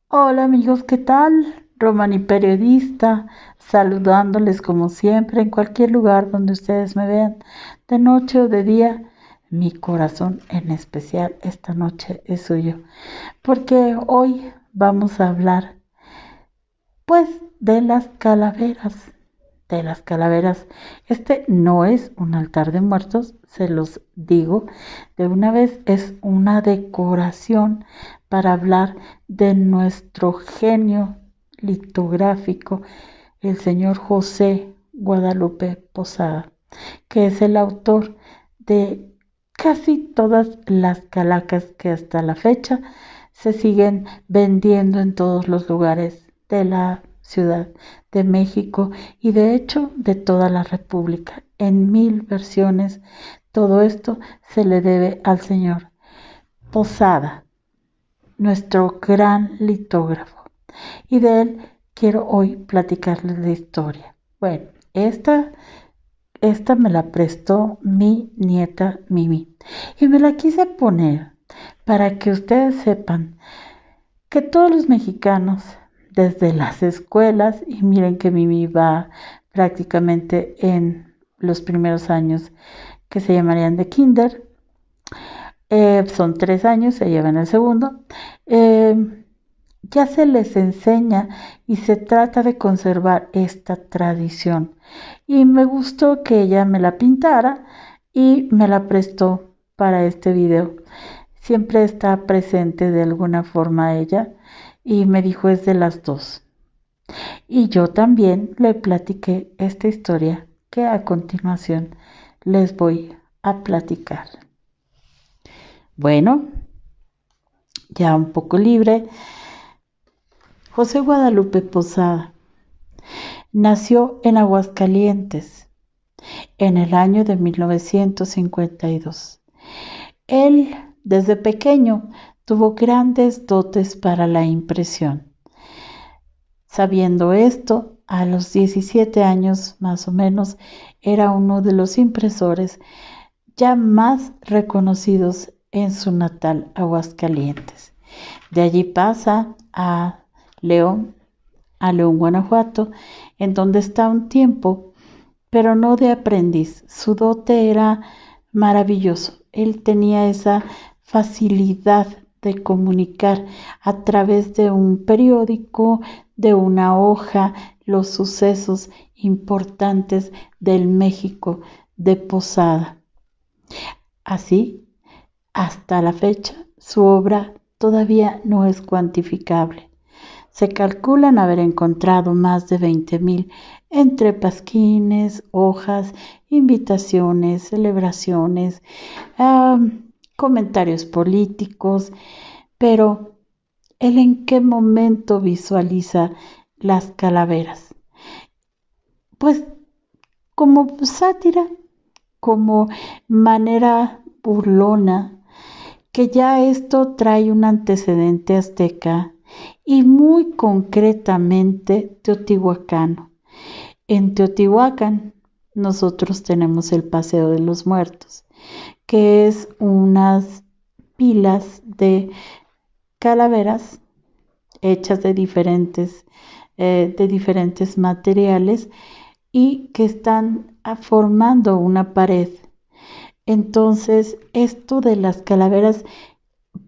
Hola amigos, ¿qué tal? Romani periodista, saludándoles como siempre en cualquier lugar donde ustedes me vean, de noche o de día. Mi corazón en especial esta noche es suyo, porque hoy vamos a hablar pues de las calaveras, de las calaveras. Este no es un altar de muertos, se los digo de una vez, es una decoración para hablar de nuestro genio litográfico, el señor José Guadalupe Posada, que es el autor de casi todas las calacas que hasta la fecha se siguen vendiendo en todos los lugares de la Ciudad de México y de hecho de toda la República en 1000 versiones. Todo esto se le debe al señor Posada, nuestro gran litógrafo, y de él quiero hoy platicarles la historia. Bueno, esta me la prestó mi nieta Mimi y me la quise poner para que ustedes sepan que todos los mexicanos, desde las escuelas, y miren que Mimi va prácticamente en los primeros años que se llamarían de kinder, son 3 años, se lleva en el segundo, ya se les enseña y se trata de conservar esta tradición. Y me gustó que ella me la pintara y me la prestó para este video. Siempre está presente de alguna forma ella y me dijo es de las dos. Y yo también le platiqué esta historia que a continuación les voy a platicar. Bueno, ya un poco libre, José Guadalupe Posada nació en Aguascalientes en el año de 1952. Él, desde pequeño, tuvo grandes dotes para la impresión. Sabiendo esto, a los 17 años más o menos, era uno de los impresores ya más reconocidos en su natal Aguascalientes. De allí pasa León, a León, Guanajuato, en donde está un tiempo, pero no de aprendiz. Su dote era maravilloso. Él tenía esa facilidad de comunicar a través de un periódico, de una hoja, los sucesos importantes del México de Posada. Así, hasta la fecha, su obra todavía no es cuantificable. Se calculan haber encontrado más de 20,000 entre pasquines, hojas, invitaciones, celebraciones, comentarios políticos, pero ¿él en qué momento visualiza las calaveras? Pues como sátira, como manera burlona, que ya esto trae un antecedente azteca y muy concretamente teotihuacano. En Teotihuacán nosotros tenemos el Paseo de los Muertos, que es unas pilas de calaveras hechas de diferentes materiales y que están formando una pared. Entonces, esto de las calaveras,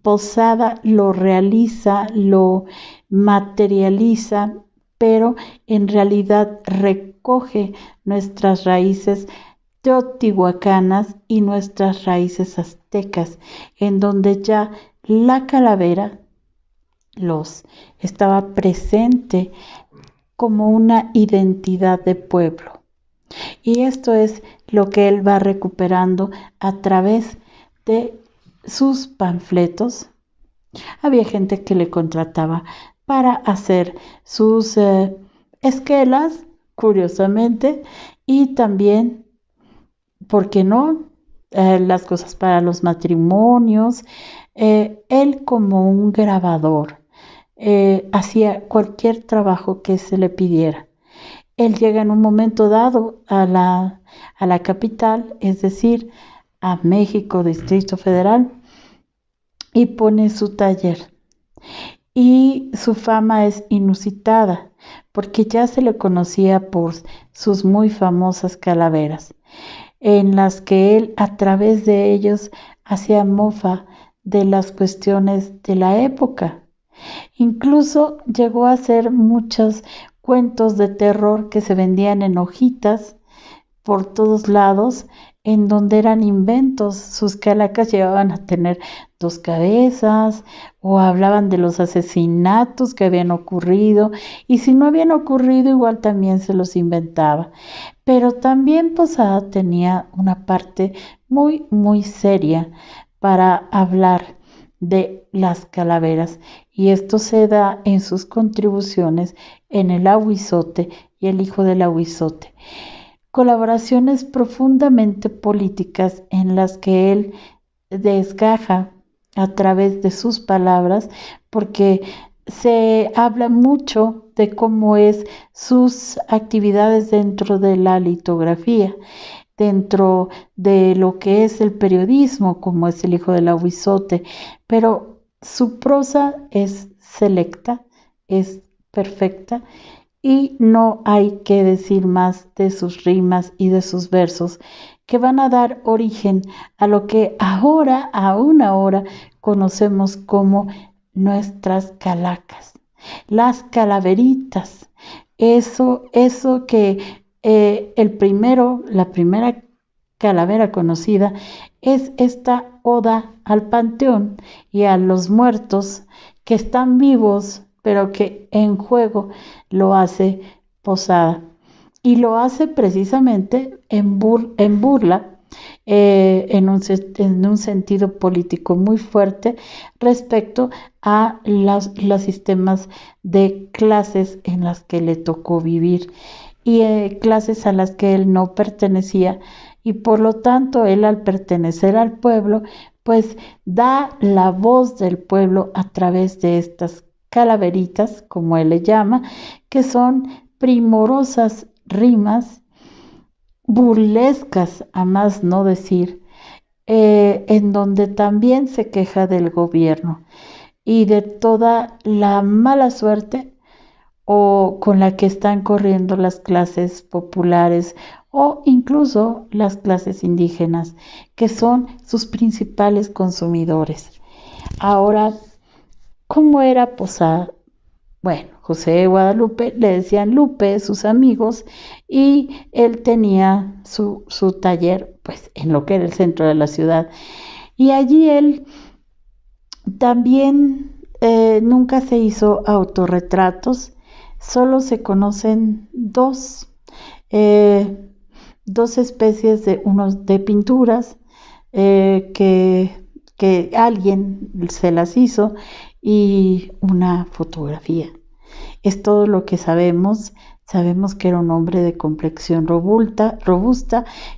Posada lo realiza, lo materializa, pero en realidad recoge nuestras raíces teotihuacanas y nuestras raíces aztecas, en donde ya la calavera los estaba presente como una identidad de pueblo. Y esto es lo que él va recuperando a través de sus panfletos. Había gente que le contrataba para hacer sus esquelas, curiosamente, y también, ¿por qué no? Las cosas para los matrimonios. Él como un grabador hacía cualquier trabajo que se le pidiera. Él llega en un momento dado a la capital, es decir, a México, Distrito Federal, y pone su taller. y su fama es inusitada porque ya se le conocía por sus muy famosas calaveras, en las que él a través de ellos hacía mofa de las cuestiones de la época. Incluso llegó a hacer muchos cuentos de terror que se vendían en hojitas por todos lados, en donde eran inventos. Sus calacas llevaban a tener dos cabezas o hablaban de los asesinatos que habían ocurrido, y si no habían ocurrido igual también se los inventaba. Pero también Posada tenía una parte muy, muy seria para hablar de las calaveras, y esto se da en sus contribuciones en El Ahuizote y El Hijo del Ahuizote. Colaboraciones profundamente políticas en las que él desgaja a través de sus palabras, porque se habla mucho de cómo es sus actividades dentro de la litografía, dentro de lo que es el periodismo, como es El Hijo del Ahuizote, pero su prosa es selecta, es perfecta, y no hay que decir más de sus rimas y de sus versos, que van a dar origen a lo que ahora, aún ahora, conocemos como nuestras calacas, las calaveritas. Eso que la primera calavera conocida es esta oda al panteón y a los muertos que están vivos, pero que en juego lo hace Posada. Y lo hace precisamente en burla, en un sentido político muy fuerte respecto a los sistemas de clases en las que le tocó vivir, y clases a las que él no pertenecía, y por lo tanto él, al pertenecer al pueblo, pues da la voz del pueblo a través de estas calaveritas, como él le llama, que son primorosas rimas, burlescas a más no decir, en donde también se queja del gobierno y de toda la mala suerte o con la que están corriendo las clases populares o incluso las clases indígenas, que son sus principales consumidores. Ahora, ¿cómo era Posada? Bueno, José de Guadalupe, le decían Lupe sus amigos, y él tenía su taller pues en lo que era el centro de la ciudad, y allí él también nunca se hizo autorretratos. Solo se conocen eh, dos especies de pinturas, que alguien se las hizo, y una fotografía. Es todo lo que sabemos. Sabemos que era un hombre de complexión robusta,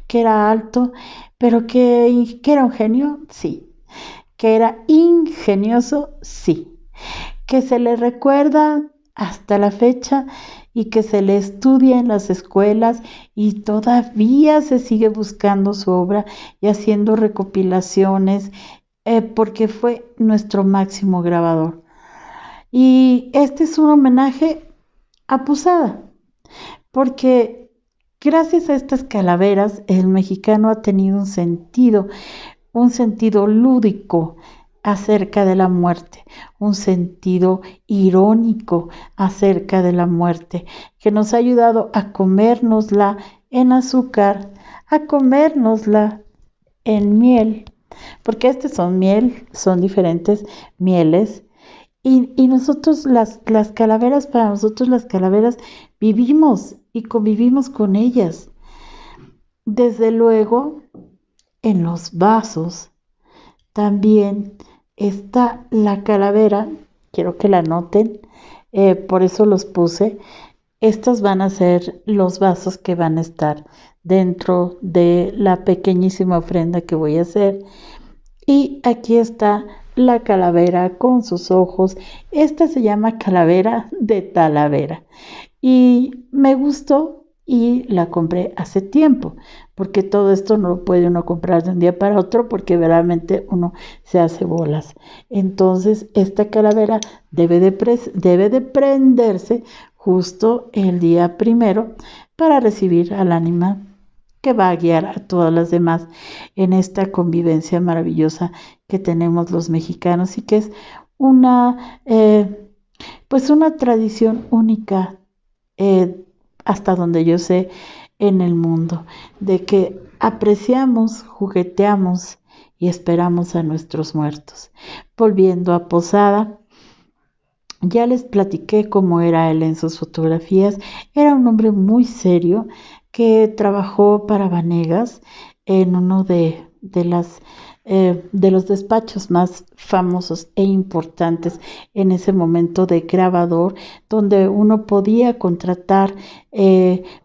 que era alto, pero que era un genio, sí. Que era ingenioso, sí. Que se le recuerda hasta la fecha y que se le estudia en las escuelas, y todavía se sigue buscando su obra y haciendo recopilaciones, porque fue nuestro máximo grabador. Y este es un homenaje a Posada, porque gracias a estas calaveras el mexicano ha tenido un sentido lúdico acerca de la muerte, un sentido irónico acerca de la muerte, que nos ha ayudado a comérnosla en azúcar, a comérnosla en miel, porque son diferentes mieles, y nosotros las calaveras, para nosotros las calaveras vivimos y convivimos con ellas. Desde luego, en los vasos también está la calavera, quiero que la noten, por eso los puse. Estos van a ser los vasos que van a estar dentro de la pequeñísima ofrenda que voy a hacer. Y aquí está la calavera con sus ojos. Esta se llama calavera de Talavera, y me gustó y la compré hace tiempo, porque todo esto no lo puede uno comprar de un día para otro, porque verdaderamente uno se hace bolas. Entonces, esta calavera debe de prenderse justo el día primero para recibir al ánima que va a guiar a todas las demás en esta convivencia maravillosa que tenemos los mexicanos y que es una, pues una tradición única, eh, hasta donde yo sé, en el mundo, de que apreciamos, jugueteamos y esperamos a nuestros muertos. Volviendo a Posada, ya les platiqué cómo era él en sus fotografías. Era un hombre muy serio que trabajó para Vanegas en uno de los despachos más famosos e importantes en ese momento de grabador, donde uno podía contratar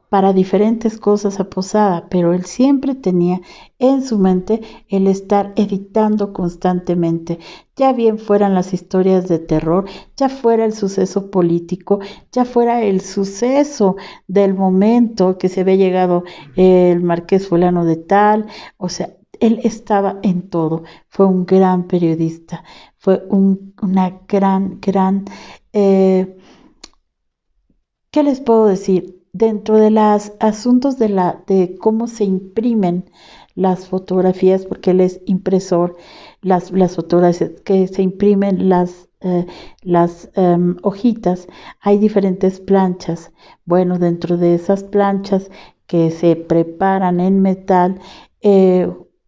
para diferentes cosas a Posada, pero él siempre tenía en su mente el estar editando constantemente, ya bien fueran las historias de terror, ya fuera el suceso político, ya fuera el suceso del momento que se había llegado el marqués fulano de tal, o sea, él estaba en todo, fue un gran periodista, fue una gran, ¿qué les puedo decir? Dentro de los asuntos de cómo se imprimen las fotografías, porque él es impresor, las fotografías que se imprimen las hojitas, hay diferentes planchas. Bueno, dentro de esas planchas que se preparan en metal,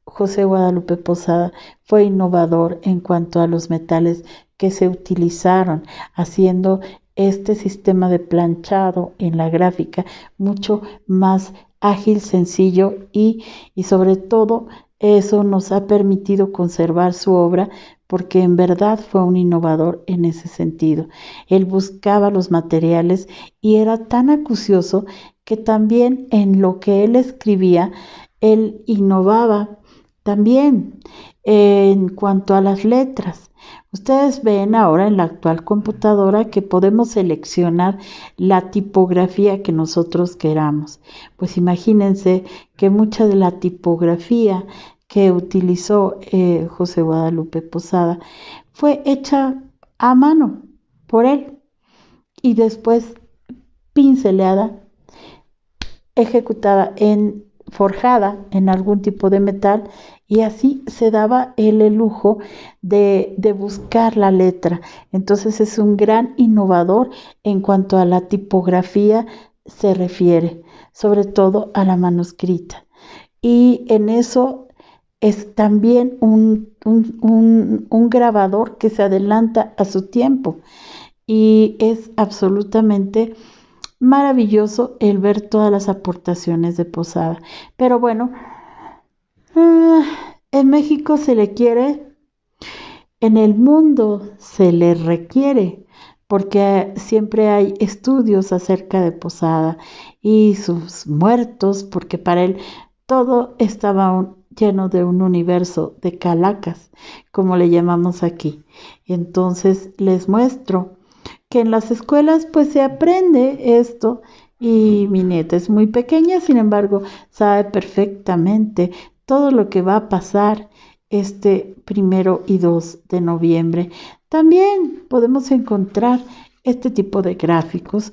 José Guadalupe Posada fue innovador en cuanto a los metales que se utilizaron, haciendo este sistema de planchado en la gráfica mucho más ágil, sencillo y sobre todo eso nos ha permitido conservar su obra porque en verdad fue un innovador en ese sentido. Él buscaba los materiales y era tan acucioso que también en lo que él escribía, él innovaba también en cuanto a las letras. Ustedes ven ahora en la actual computadora que podemos seleccionar la tipografía que nosotros queramos. Pues imagínense que mucha de la tipografía que utilizó José Guadalupe Posada fue hecha a mano por él y después pinceleada, ejecutada forjada en algún tipo de metal, y así se daba él el lujo de buscar la letra. Entonces es un gran innovador en cuanto a la tipografía se refiere, sobre todo a la manuscrita. Y en eso es también un grabador que se adelanta a su tiempo y es absolutamente maravilloso el ver todas las aportaciones de Posada. Pero bueno, en México se le quiere, en el mundo se le requiere, porque siempre hay estudios acerca de Posada y sus muertos, porque para él todo estaba lleno de un universo de calacas, como le llamamos aquí. Entonces les muestro que en las escuelas pues se aprende esto y mi nieta es muy pequeña, sin embargo, sabe perfectamente todo lo que va a pasar este 1 y 2 de noviembre. También podemos encontrar este tipo de gráficos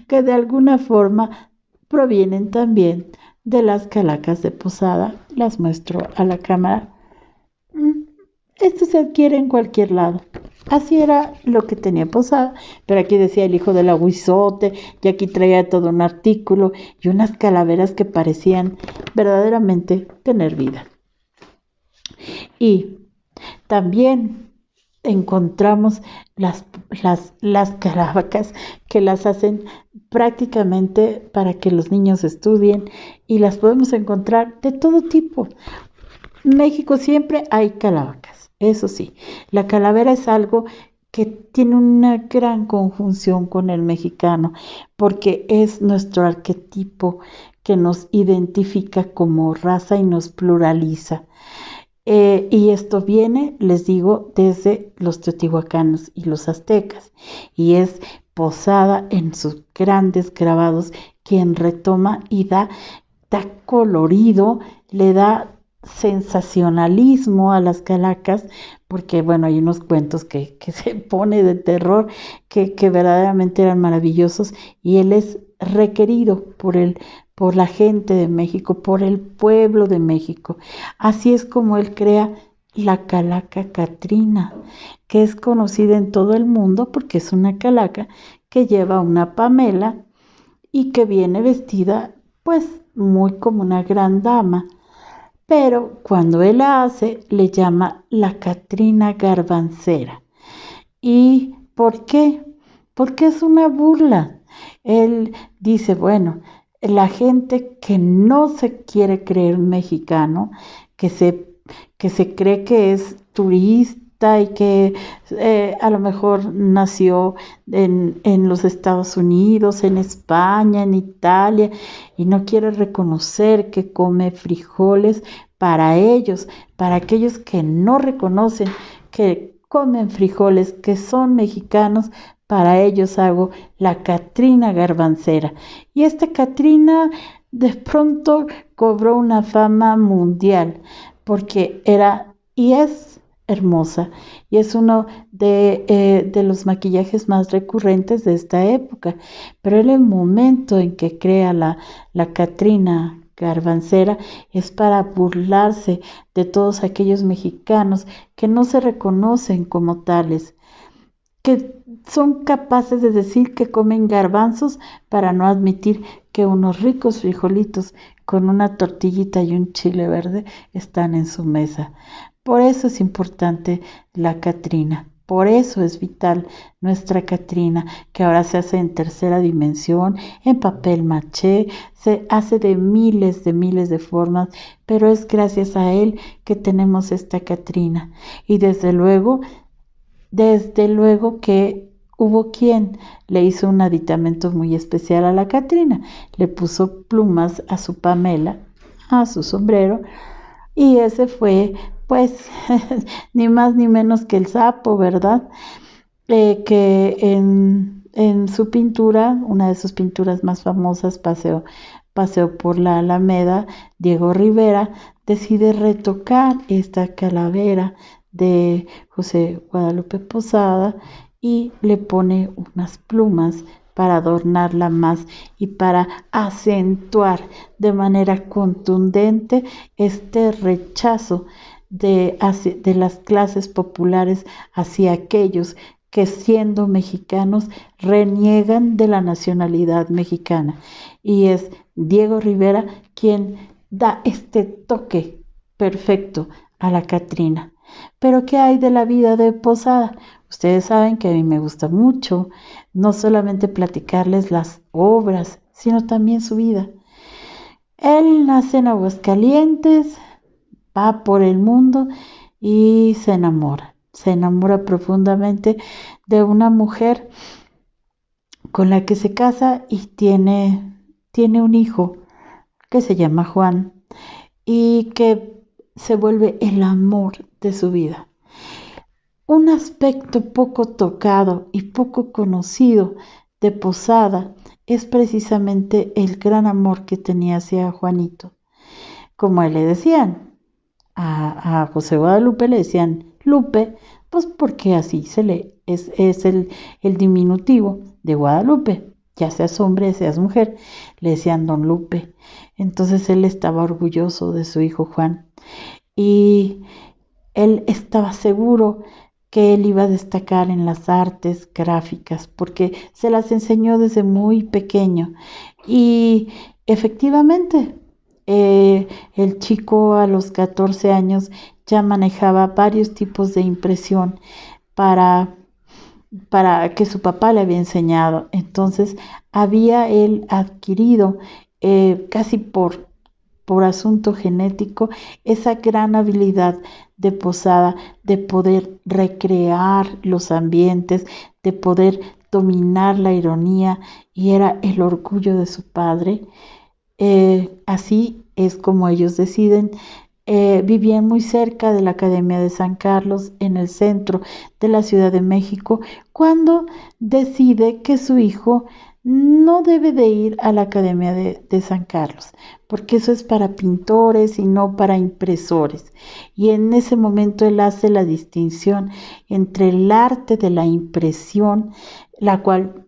que de alguna forma provienen también de las calacas de Posada. Las muestro a la cámara. Esto se adquiere en cualquier lado. Así era lo que tenía Posada, pero aquí decía el hijo del aguizote, y aquí traía todo un artículo y unas calaveras que parecían verdaderamente tener vida. Y también encontramos las carabacas que las hacen prácticamente para que los niños estudien y las podemos encontrar de todo tipo. En México siempre hay calabacas, eso sí, la calavera es algo que tiene una gran conjunción con el mexicano porque es nuestro arquetipo que nos identifica como raza y nos pluraliza. Y esto viene, les digo, desde los teotihuacanos y los aztecas, y es Posada en sus grandes grabados quien retoma y da da colorido, le da sensacionalismo a las calacas, porque bueno, hay unos cuentos que se pone de terror, que verdaderamente eran maravillosos, y él es requerido por la gente de México, por el pueblo de México. Así es como él crea la calaca Catrina, que es conocida en todo el mundo porque es una calaca que lleva una pamela y que viene vestida pues muy como una gran dama, pero cuando él la hace le llama la Catrina Garbancera. ¿Y por qué? Porque es una burla. Él dice, bueno, la gente que no se quiere creer mexicano, que se, que se cree que es turista y que a lo mejor nació en los Estados Unidos, en España, en Italia, y no quiere reconocer que come frijoles para ellos, para aquellos que no reconocen que comen frijoles, que son mexicanos, para ellos hago la Catrina Garbancera. Y esta Catrina de pronto cobró una fama mundial porque era y es hermosa y es uno de los maquillajes más recurrentes de esta época. Pero en el momento en que crea la Catrina Garbancera es para burlarse de todos aquellos mexicanos que no se reconocen como tales, que son capaces de decir que comen garbanzos para no admitir que unos ricos frijolitos con una tortillita y un chile verde están en su mesa. Por eso es importante la Catrina. Por eso es vital nuestra Catrina, que ahora se hace en tercera dimensión, en papel maché, se hace de miles de formas, pero es gracias a él que tenemos esta Catrina. Y desde luego que hubo quien le hizo un aditamento muy especial a la Catrina. Le puso plumas a su pamela, a su sombrero, y ese fue, pues, ni más ni menos que el sapo, ¿verdad? Que en su pintura, una de sus pinturas más famosas, Paseo por la Alameda, Diego Rivera decide retocar esta calavera de José Guadalupe Posada y le pone unas plumas para adornarla más y para acentuar de manera contundente este rechazo de las clases populares hacia aquellos que siendo mexicanos reniegan de la nacionalidad mexicana. Y es Diego Rivera quien da este toque perfecto a la Catrina. Pero ¿qué hay de la vida de Posada? Ustedes saben que a mí me gusta mucho no solamente platicarles las obras, sino también su vida. Él nace en Aguascalientes, va por el mundo y se enamora. Se enamora profundamente de una mujer con la que se casa y tiene un hijo que se llama Juan y que se vuelve el amor de su vida. Un aspecto poco tocado y poco conocido de Posada es precisamente el gran amor que tenía hacia Juanito. Como él le decían, a José Guadalupe le decían Lupe, pues porque así es el diminutivo de Guadalupe, ya seas hombre, seas mujer, le decían Don Lupe. Entonces él estaba orgulloso de su hijo Juan y él estaba seguro que él iba a destacar en las artes gráficas porque se las enseñó desde muy pequeño y efectivamente el chico a los 14 años ya manejaba varios tipos de impresión para, para que su papá le había enseñado. Entonces había él adquirido casi por asunto genético esa gran habilidad de Posada de poder recrear los ambientes, de poder dominar la ironía y era el orgullo de su padre. Así es como ellos deciden. Vivían muy cerca de la Academia de San Carlos, en el centro de la Ciudad de México, cuando decide que su hijo no debe de ir a la Academia de San Carlos, porque eso es para pintores y no para impresores. Y en ese momento él hace la distinción entre el arte de la impresión, la cual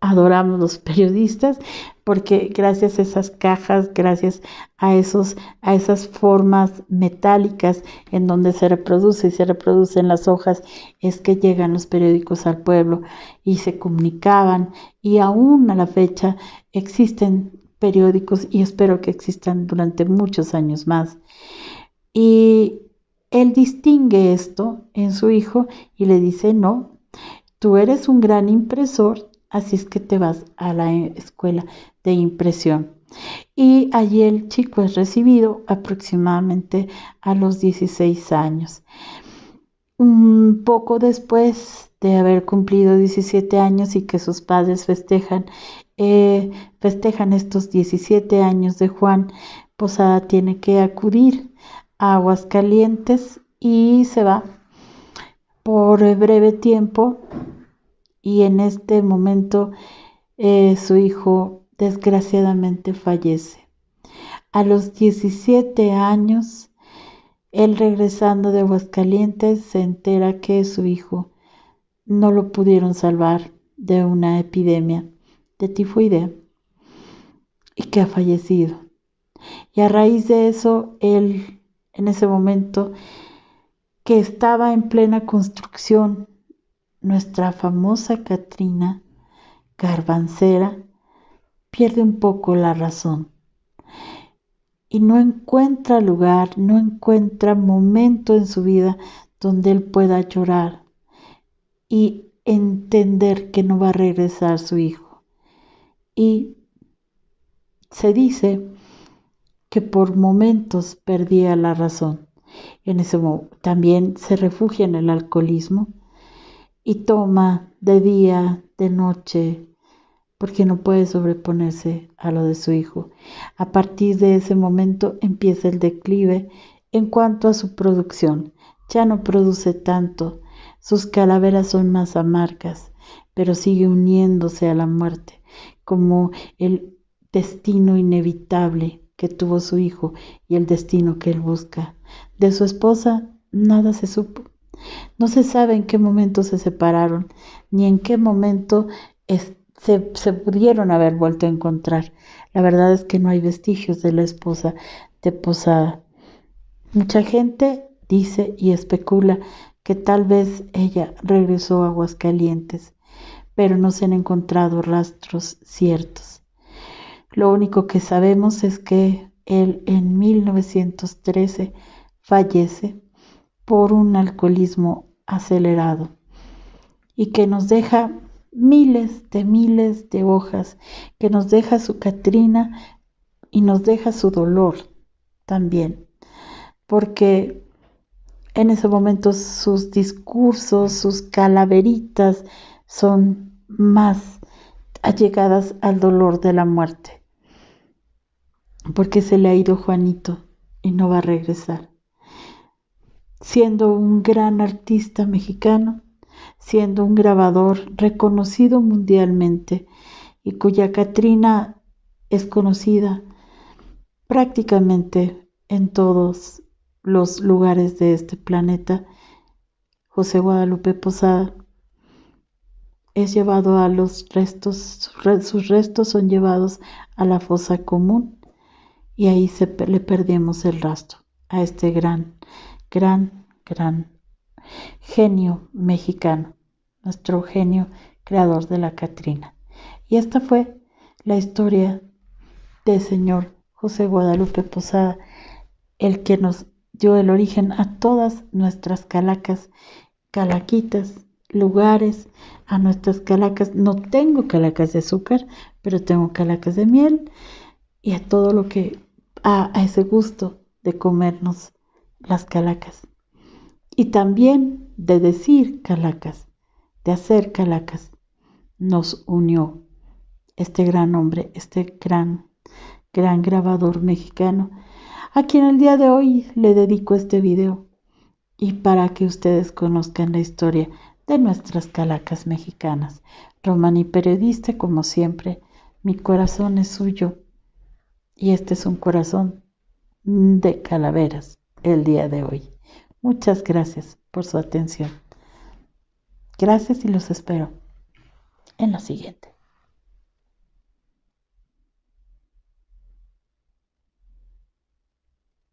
adoramos los periodistas, porque gracias a esas cajas, gracias a esas formas metálicas en donde se reproduce y se reproducen las hojas, es que llegan los periódicos al pueblo y se comunicaban, y aún a la fecha existen periódicos y espero que existan durante muchos años más. Y él distingue esto en su hijo y le dice: no, tú eres un gran impresor, así es que te vas a la escuela de impresión. Y allí el chico es recibido aproximadamente a los 16 años. Un poco después de haber cumplido 17 años y que sus padres festejan estos 17 años de Juan, Posada tiene que acudir a Aguascalientes y se va por breve tiempo, y en este momento su hijo desgraciadamente fallece. A los 17 años, él regresando de Aguascalientes se entera que su hijo no lo pudieron salvar de una epidemia de tifoidea y que ha fallecido. Y a raíz de eso, él, en ese momento que estaba en plena construcción, nuestra famosa Catrina Garbancera pierde un poco la razón y no encuentra lugar, no encuentra momento en su vida donde él pueda llorar y entender que no va a regresar su hijo. Y se dice que por momentos perdía la razón. En ese momento también se refugia en el alcoholismo y toma de día, de noche, porque no puede sobreponerse a lo de su hijo. A partir de ese momento empieza el declive en cuanto a su producción. Ya no produce tanto, sus calaveras son más amargas, pero sigue uniéndose a la muerte, como el destino inevitable que tuvo su hijo y el destino que él busca. De su esposa nada se supo. No se sabe en qué momento se separaron, ni en qué momento se pudieron haber vuelto a encontrar. La verdad es que no hay vestigios de la esposa de Posada. Mucha gente dice y especula que tal vez ella regresó a Aguascalientes, pero no se han encontrado rastros ciertos. Lo único que sabemos es que él en 1913 fallece por un alcoholismo acelerado y que nos deja miles de hojas, que nos deja su Catrina y nos deja su dolor también, porque en ese momento sus discursos, sus calaveritas son más allegadas al dolor de la muerte, porque se le ha ido Juanito y no va a regresar. Siendo un gran artista mexicano, siendo un grabador reconocido mundialmente y cuya Catrina es conocida prácticamente en todos los lugares de este planeta, José Guadalupe Posada es llevado a los restos, sus restos son llevados a la fosa común y ahí le perdemos el rastro a este gran genio mexicano, nuestro genio creador de la Catrina. Y esta fue la historia del señor José Guadalupe Posada, el que nos dio el origen a todas nuestras calacas, calaquitas, lugares, a nuestras calacas. No tengo calacas de azúcar, pero tengo calacas de miel y a todo lo que, a ese gusto de comernos las calacas. Y también de decir calacas, de hacer calacas, nos unió este gran hombre, este gran grabador mexicano, a quien el día de hoy le dedico este video y para que ustedes conozcan la historia de nuestras calacas mexicanas. Romani periodista, como siempre, mi corazón es suyo y este es un corazón de calaveras el día de hoy. Muchas gracias por su atención. Gracias y los espero en la siguiente.